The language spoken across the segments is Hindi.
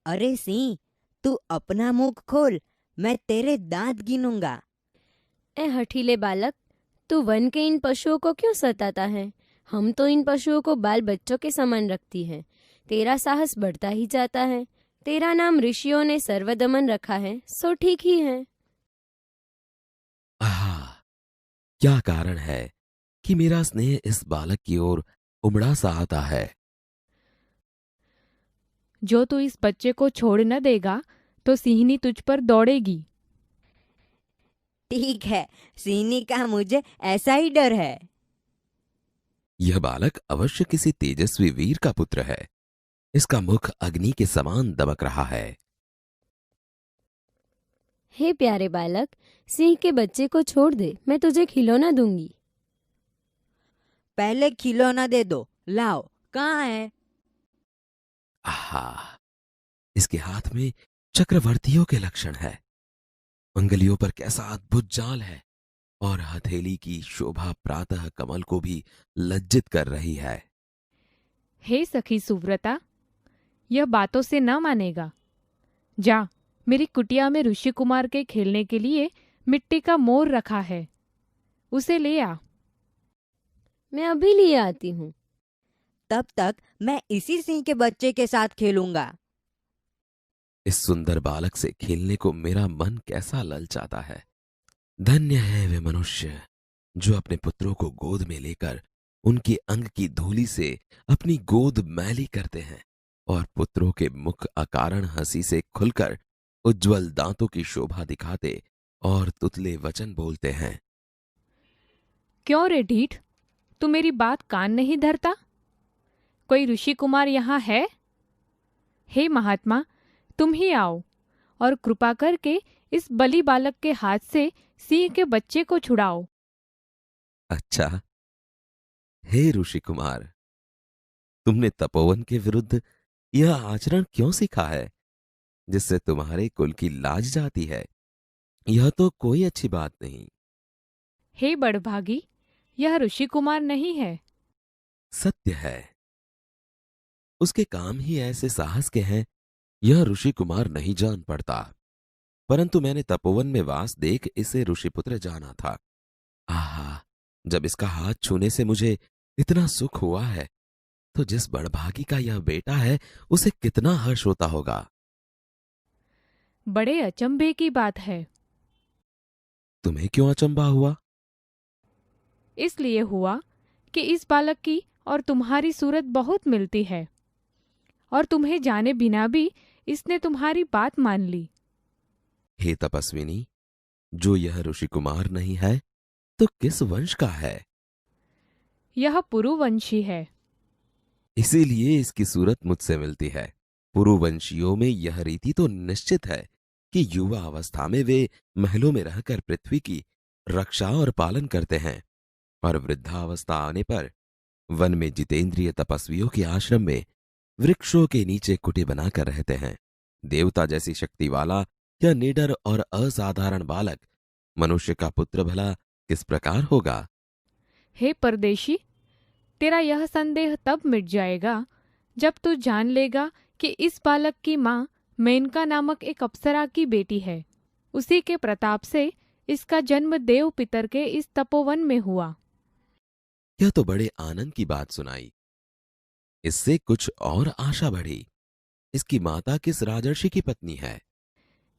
अरे सिंह, तू अपना मुंह खोल, मैं तेरे दांत गिनूंगा। ए हठीले बालक, तू वन के इन पशुओं को क्यों सताता है? हम तो इन पशुओं को बाल बच्चों के समान रखती हैं। तेरा साहस बढ़ता ही जाता है। तेरा नाम ऋषियों ने सर्वदमन रखा है, सो ठीक ही है। आहा, क्या कारण है कि मेरा स्नेह इस बालक की ओर उमड़ा सा आता है? जो तू इस बच्चे को छोड़ न देगा तो सिंहनी तुझ पर दौड़ेगी। ठीक है, सिंह का मुझे ऐसा ही डर है। यह बालक अवश्य किसी तेजस्वी वीर का पुत्र है। इसका मुख अग्नि के समान दमक रहा है। हे प्यारे बालक, सिंह के बच्चे को छोड़ दे, मैं तुझे खिलौना दूंगी। पहले खिलौना दे दो, लाओ, कहाँ है? आहा, इसके हाथ में चक्रवर्तियों के लक्षण है। अंगुलियों पर कैसा अद्भुत जाल है, और हथेली की शोभा प्रातः कमल को भी लज्जित कर रही है। हे सखी सुव्रता, यह बातों से न मानेगा। जा, मेरी कुटिया में ऋषि कुमार के खेलने के लिए मिट्टी का मोर रखा है, उसे ले आ। मैं अभी लिए आती हूँ। तब तक मैं इसी सिंह के बच्चे के साथ खेलूंगा। इस सुंदर बालक से खेलने को मेरा मन कैसा ललचाता है। धन्य है वे मनुष्य जो अपने पुत्रों को गोद में लेकर उनके अंग की धूलि से अपनी गोद मैली करते हैं और पुत्रों के मुख अकारण हंसी से खुलकर उज्जवल दांतों की शोभा दिखाते और तुतले वचन बोलते हैं। क्यों रे ढीठ, तू मेरी बात कान नहीं धरता? कोई ऋषि कुमार यहाँ है? हे महात्मा, तुम ही आओ और कृपा करके इस बलि बालक के हाथ से सिंह के बच्चे को छुड़ाओ। अच्छा, हे ऋषि कुमार, तुमने तपोवन के विरुद्ध यह आचरण क्यों सीखा है जिससे तुम्हारे कुल की लाज जाती है? यह तो कोई अच्छी बात नहीं। हे बड़भागी, यह ऋषि कुमार नहीं है। सत्य है, उसके काम ही ऐसे साहस के हैं, यह ऋषि कुमार नहीं जान पड़ता। परंतु मैंने तपोवन में वास देख इसे ऋषिपुत्र जाना था। आहा, जब इसका हाथ छूने से मुझे इतना सुख हुआ है, तो जिस बड़भागी का यह बेटा है उसे कितना हर्ष होता होगा। बड़े अचंभे की बात है। तुम्हें क्यों अचंभा हुआ? इसलिए हुआ कि इस बालक की और तुम्हारी सूरत बहुत मिलती है, और तुम्हें जाने बिना भी इसने तुम्हारी बात मान ली। हे तपस्विनी, जो यह ऋषि कुमार नहीं है तो किस वंश का है? यह पुरुवंशी है। इसीलिए इसकी सूरत मुझसे मिलती है। पुरुवंशियों में यह रीति तो निश्चित है कि युवा अवस्था में वे महलों में रहकर पृथ्वी की रक्षा और पालन करते हैं, और वृद्धावस्था आने पर वन में जितेंद्रिय तपस्वियों के आश्रम में वृक्षों के नीचे कुटी बनाकर रहते हैं। देवता जैसी शक्ति वाला यह निडर और असाधारण बालक मनुष्य का पुत्र भला किस प्रकार होगा? हे परदेशी, तेरा यह संदेह तब मिट जाएगा जब तू जान लेगा कि इस बालक की माँ मेनका नामक एक अप्सरा की बेटी है। उसी के प्रताप से इसका जन्म देव पितर के इस तपोवन में हुआ। यह तो बड़े आनंद की बात सुनाई। इससे कुछ और आशा बढ़ी। इसकी माता किस राजर्षि की पत्नी है?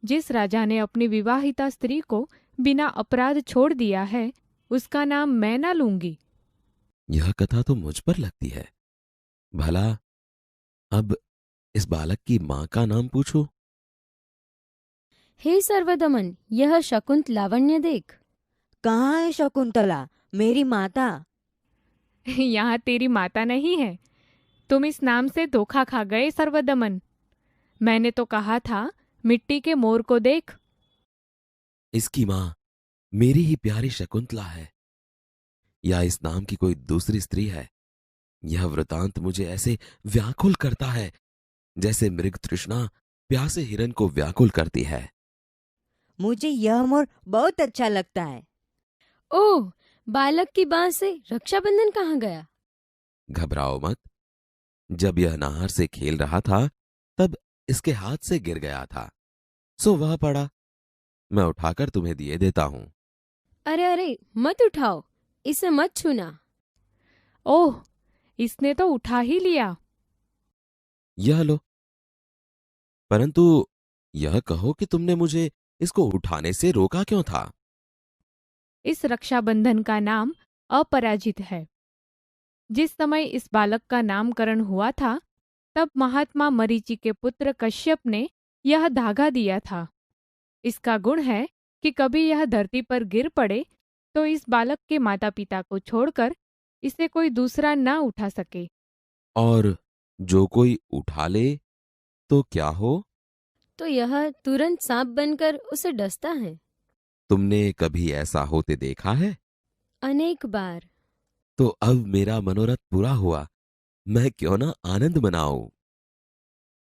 जिस राजा ने अपनी विवाहिता स्त्री को बिना अपराध छोड़ दिया है, उसका नाम मैं ना लूंगी। यह कथा तो मुझ पर लगती है। भला अब इस बालक की मां का नाम पूछो। हे सर्वदमन, यह शकुंत लावण्य देख। कहाँ है शकुंतला, मेरी माता? यहाँ तेरी माता नहीं है। तुम इस नाम से धोखा खा गए सर्वदमन। मैंने तो कहा था मिट्टी के मोर को देख। इसकी मां मेरी ही प्यारी शकुंतला है, या इस नाम की कोई दूसरी स्त्री है? यह वृतांत मुझे ऐसे व्याकुल करता है जैसे मृग तृष्णा प्यासे हिरन को व्याकुल करती है। मुझे यह मोर बहुत अच्छा लगता है। ओह, बालक की बांह से रक्षाबंधन कहाँ गया? घबराओ मत। जब यह नहर से खेल रहा था तब इसके हाथ से गिर गया था, सो वह पड़ा। मैं उठाकर तुम्हें दिए देता हूं। अरे अरे, मत उठाओ, इसे मत छूना। ओह, इसने तो उठा ही लिया। यह लो। परंतु यह कहो कि तुमने मुझे इसको उठाने से रोका क्यों था? इस रक्षाबंधन का नाम अपराजित है। जिस समय इस बालक का नामकरण हुआ था, तब महात्मा मरीचि के पुत्र कश्यप ने यह धागा दिया था। इसका गुण है कि कभी यह धरती पर गिर पड़े तो इस बालक के माता पिता को छोड़कर इसे कोई दूसरा न उठा सके। और जो कोई उठा ले तो क्या हो? तो यह तुरंत सांप बनकर उसे डसता है। तुमने कभी ऐसा होते देखा है? अनेक बार। तो अब मेरा मनोरथ पूरा हुआ, मैं क्यों ना आनंद मनाऊं।